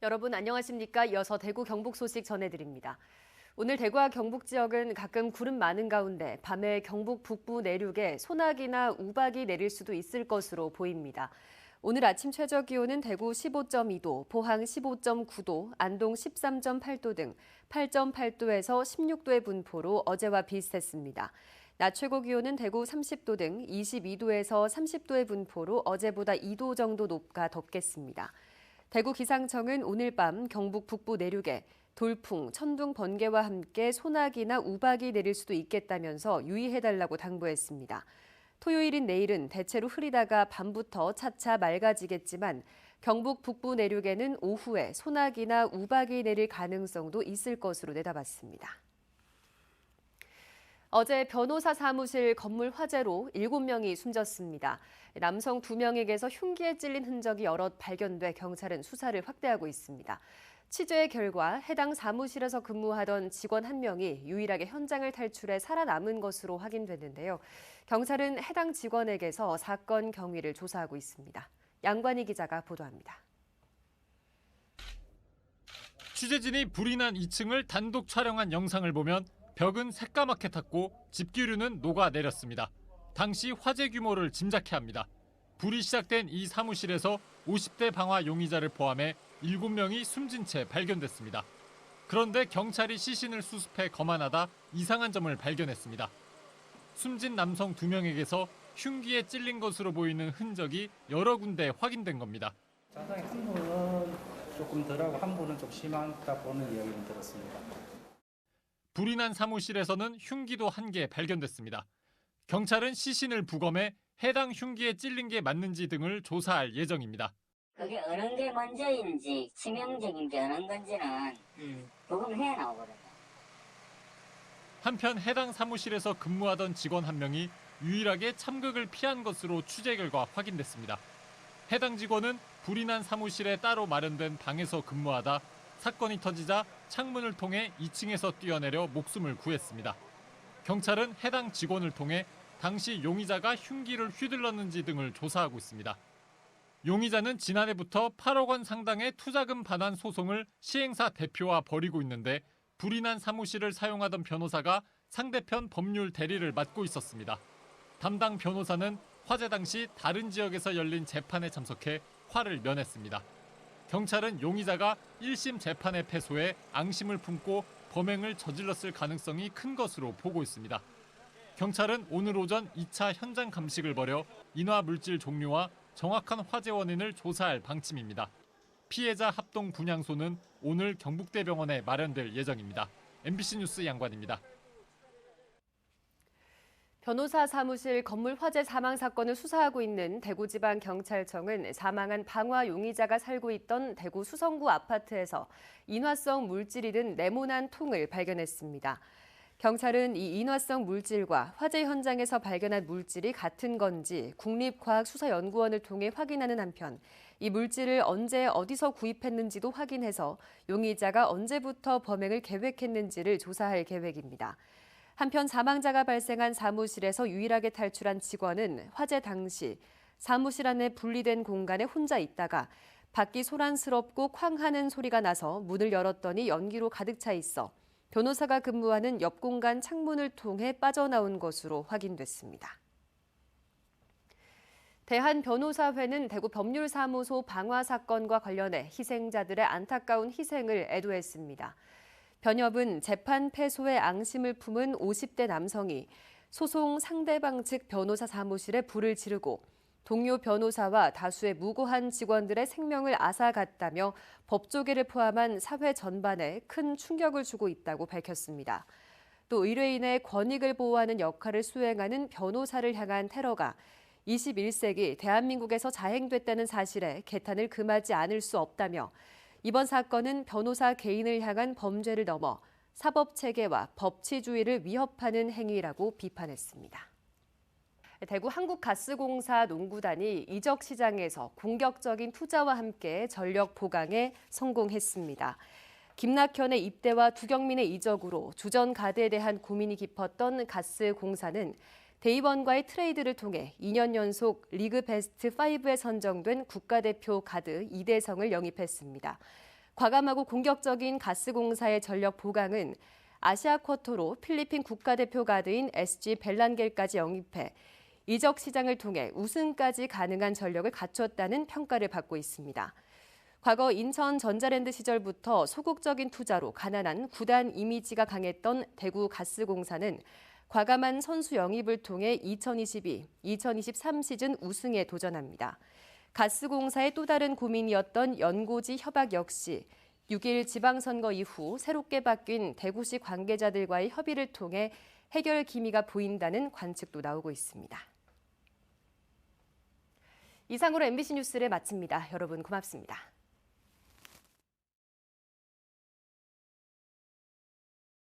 여러분 안녕하십니까? 이어서 대구 경북 소식 전해드립니다. 오늘 대구와 경북 지역은 가끔 구름 많은 가운데 밤에 경북 북부 내륙에 소나기나 우박이 내릴 수도 있을 것으로 보입니다. 오늘 아침 최저 기온은 대구 15.2도, 포항 15.9도, 안동 13.8도 등 8.8도에서 16도의 분포로 어제와 비슷했습니다. 낮 최고 기온은 대구 30도 등 22도에서 30도의 분포로 어제보다 2도 정도 높아 덥겠습니다. 대구 기상청은 오늘 밤 경북 북부 내륙에 돌풍, 천둥, 번개와 함께 소나기나 우박이 내릴 수도 있겠다면서 유의해달라고 당부했습니다. 토요일인 내일은 대체로 흐리다가 밤부터 차차 맑아지겠지만 경북 북부 내륙에는 오후에 소나기나 우박이 내릴 가능성도 있을 것으로 내다봤습니다. 어제 변호사 사무실 건물 화재로 7명이 숨졌습니다. 남성 2명에게서 흉기에 찔린 흔적이 여럿 발견돼 경찰은 수사를 확대하고 있습니다. 취재 결과 해당 사무실에서 근무하던 직원 1명이 유일하게 현장을 탈출해 살아남은 것으로 확인됐는데요. 경찰은 해당 직원에게서 사건 경위를 조사하고 있습니다. 양관희 기자가 보도합니다. 취재진이 불이 난 2층을 단독 촬영한 영상을 보면 벽은 새까맣게 탔고 집기류는 녹아내렸습니다. 당시 화재 규모를 짐작케 합니다. 불이 시작된 이 사무실에서 50대 방화 용의자를 포함해 7명이 숨진 채 발견됐습니다. 그런데 경찰이 시신을 수습해 검안하다 이상한 점을 발견했습니다. 숨진 남성 2명에게서 흉기에 찔린 것으로 보이는 흔적이 여러 군데 확인된 겁니다. 자상히 한 분은 조금 덜하고 한 분은 좀 심하다 보는 이야기는 들었습니다. 불이 난 사무실에서는 흉기도 1개 발견됐습니다. 경찰은 시신을 부검해 해당 흉기에 찔린 게 맞는지 등을 조사할 예정입니다. 그게 어느 게 먼저인지 치명적인 게 어느 건지는 부검해야 나오거든요. 한편 해당 사무실에서 근무하던 직원 1명이 유일하게 참극을 피한 것으로 취재 결과 확인됐습니다. 해당 직원은 불이 난 사무실에 따로 마련된 방에서 근무하다 사건이 터지자 창문을 통해 2층에서 뛰어내려 목숨을 구했습니다. 경찰은 해당 직원을 통해 당시 용의자가 흉기를 휘둘렀는지 등을 조사하고 있습니다. 용의자는 지난해부터 8억 원 상당의 투자금 반환 소송을 시행사 대표와 벌이고 있는데 불이 난 사무실을 사용하던 변호사가 상대편 법률 대리를 맡고 있었습니다. 담당 변호사는 화재 당시 다른 지역에서 열린 재판에 참석해 화를 면했습니다. 경찰은 용의자가 1심 재판에 패소해 앙심을 품고 범행을 저질렀을 가능성이 큰 것으로 보고 있습니다. 경찰은 오늘 오전 2차 현장 감식을 벌여 인화 물질 종류와 정확한 화재 원인을 조사할 방침입니다. 피해자 합동 분향소는 오늘 경북대병원에 마련될 예정입니다. MBC 뉴스 양관입니다. 변호사 사무실 건물 화재 사망 사건을 수사하고 있는 대구지방경찰청은 사망한 방화 용의자가 살고 있던 대구 수성구 아파트에서 인화성 물질이 든 네모난 통을 발견했습니다. 경찰은 이 인화성 물질과 화재 현장에서 발견한 물질이 같은 건지 국립과학수사연구원을 통해 확인하는 한편 이 물질을 언제 어디서 구입했는지도 확인해서 용의자가 언제부터 범행을 계획했는지를 조사할 계획입니다. 한편 사망자가 발생한 사무실에서 유일하게 탈출한 직원은 화재 당시 사무실 안에 분리된 공간에 혼자 있다가 밖이 소란스럽고 쾅 하는 소리가 나서 문을 열었더니 연기로 가득 차 있어 변호사가 근무하는 옆 공간 창문을 통해 빠져나온 것으로 확인됐습니다. 대한변호사회는 대구 법률사무소 방화 사건과 관련해 희생자들의 안타까운 희생을 애도했습니다. 변협은 재판 패소의 앙심을 품은 50대 남성이 소송 상대방 측 변호사 사무실에 불을 지르고 동료 변호사와 다수의 무고한 직원들의 생명을 앗아갔다며 법조계를 포함한 사회 전반에 큰 충격을 주고 있다고 밝혔습니다. 또 의뢰인의 권익을 보호하는 역할을 수행하는 변호사를 향한 테러가 21세기 대한민국에서 자행됐다는 사실에 개탄을 금하지 않을 수 없다며 이번 사건은 변호사 개인을 향한 범죄를 넘어 사법체계와 법치주의를 위협하는 행위라고 비판했습니다. 대구 한국가스공사 농구단이 이적 시장에서 공격적인 투자와 함께 전력 보강에 성공했습니다. 김낙현의 입대와 두경민의 이적으로 주전 가드에 대한 고민이 깊었던 가스공사는 대입원과의 트레이드를 통해 2년 연속 리그 베스트 5에 선정된 국가대표 가드 이대성을 영입했습니다. 과감하고 공격적인 가스공사의 전력 보강은 아시아 쿼터로 필리핀 국가대표 가드인 SG 벨란겔까지 영입해 이적 시장을 통해 우승까지 가능한 전력을 갖췄다는 평가를 받고 있습니다. 과거 인천 전자랜드 시절부터 소극적인 투자로 가난한 구단 이미지가 강했던 대구 가스공사는 과감한 선수 영입을 통해 2022, 2023 시즌 우승에 도전합니다. 가스공사의 또 다른 고민이었던 연고지 협약 역시 6일 지방선거 이후 새롭게 바뀐 대구시 관계자들과의 협의를 통해 해결 기미가 보인다는 관측도 나오고 있습니다. 이상으로 MBC 뉴스를 마칩니다. 여러분 고맙습니다.